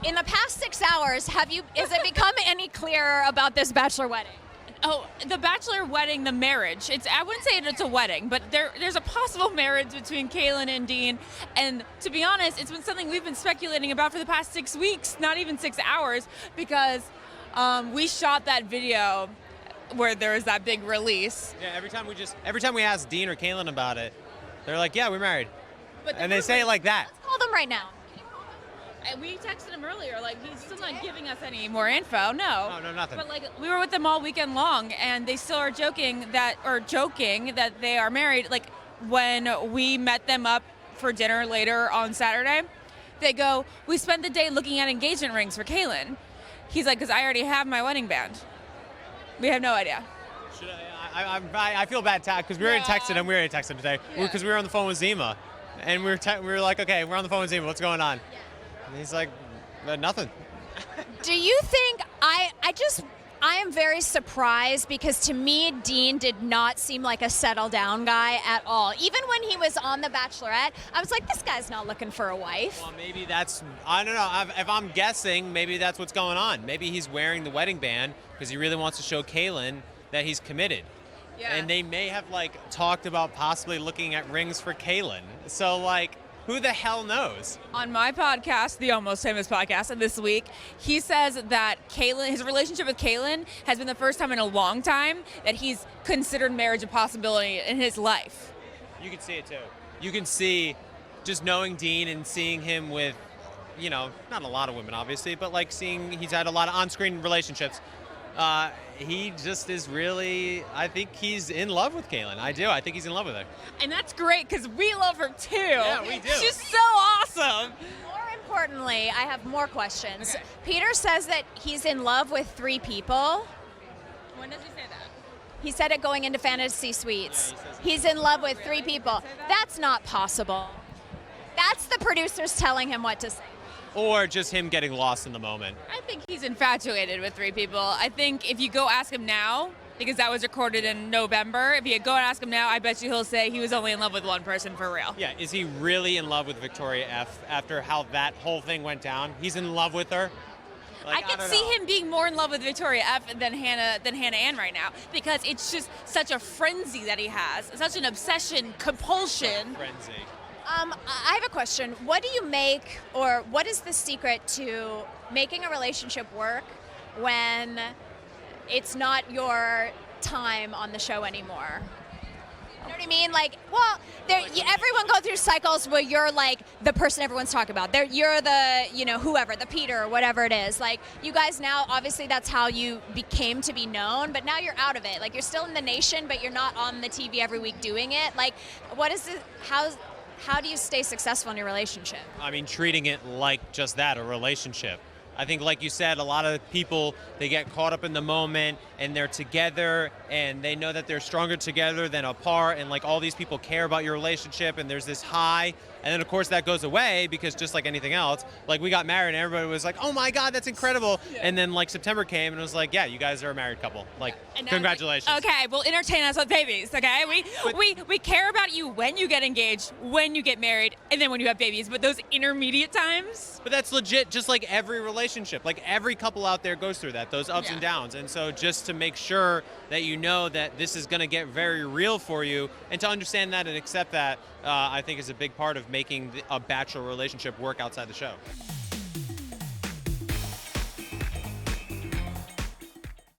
In the past 6 hours, is it become any clearer about this bachelor wedding? Oh, the bachelor wedding, the marriage. I wouldn't say it's a wedding, but there's a possible marriage between Caelynn and Deann. And to be honest, it's been something we've been speculating about for the past 6 weeks, not even 6 hours, because we shot that video where there was that big release. Yeah, every time we ask Deann or Caelynn about it, they're like, yeah, we're married. And they say it like that. Let's call them right now. And we texted him earlier, like, he's still not giving us any more info. No, nothing. But like, we were with them all weekend long, and they still are joking that they are married. Like, when we met them up for dinner later on Saturday, they go, we spent the day looking at engagement rings for Caelynn. He's like, because I already have my wedding band. We have no idea. I feel bad because we already texted him. We already texted him today because we were on the phone with Zima, and we were like, okay, we're on the phone with Zima. What's going on? Yeah. And he's like, nothing. Do you think I am very surprised because to me, Deann did not seem like a settle down guy at all. Even when he was on The Bachelorette, I was like, this guy's not looking for a wife. Well, maybe I don't know. If I'm guessing, maybe that's what's going on. Maybe he's wearing the wedding band because he really wants to show Caelynn that he's committed. Yeah. And they may have talked about possibly looking at rings for Caelynn. So who the hell knows? On my podcast, the Almost Famous podcast, and this week, he says that his relationship with Caelynn has been the first time in a long time that he's considered marriage a possibility in his life. You can see it too. You can see just knowing Deann and seeing him with, not a lot of women obviously, but seeing he's had a lot of on-screen relationships. He just is really, I think he's in love with Caelynn. I do. I think he's in love with her. And that's great because we love her too. Yeah, we do. She's so awesome. More importantly, I have more questions. Okay. Peter says that he's in love with 3 people. When does he say that? He said it going into Fantasy Suites. Yeah, he's in love with 3 people. That's not possible. That's the producers telling him what to say. Or just him getting lost in the moment. I think he's infatuated with 3 people. I think if you go ask him now, because that was recorded in November, if you go and ask him now, I bet you he'll say he was only in love with 1 person for real. Yeah, is he really in love with Victoria F after how that whole thing went down? He's in love with her? I can see him being more in love with Victoria F than Hannah Ann right now, because it's just such a frenzy that he has, such an obsession, compulsion. Frenzy. I have a question. What do you make, or what is the secret to making a relationship work when it's not your time on the show anymore? You know what I mean? Everyone goes through cycles where you're the person everyone's talking about. You're the, whoever, the Peter, or whatever it is. You guys now, obviously that's how you became to be known, but now you're out of it. You're still in the nation, but you're not on the TV every week doing it. How do you stay successful in your relationship? I mean, treating it like just that, a relationship. I think, like you said, a lot of people, they get caught up in the moment and they're together and they know that they're stronger together than apart, and all these people care about your relationship and there's this high, and then of course that goes away because just like anything else, we got married and everybody was like, oh my God, that's incredible. Yeah. And then September came and it was like, yeah, you guys are a married couple. Congratulations. Okay, well, entertain us with babies, okay? We care about you when you get engaged, when you get married, and then when you have babies, but those intermediate times. But that's legit, just like every relationship. Every couple out there goes through that, those ups and downs. And so just to make sure that you know that this is going to get very real for you, and to understand that and accept that, I think is a big part of making a bachelor relationship work outside the show.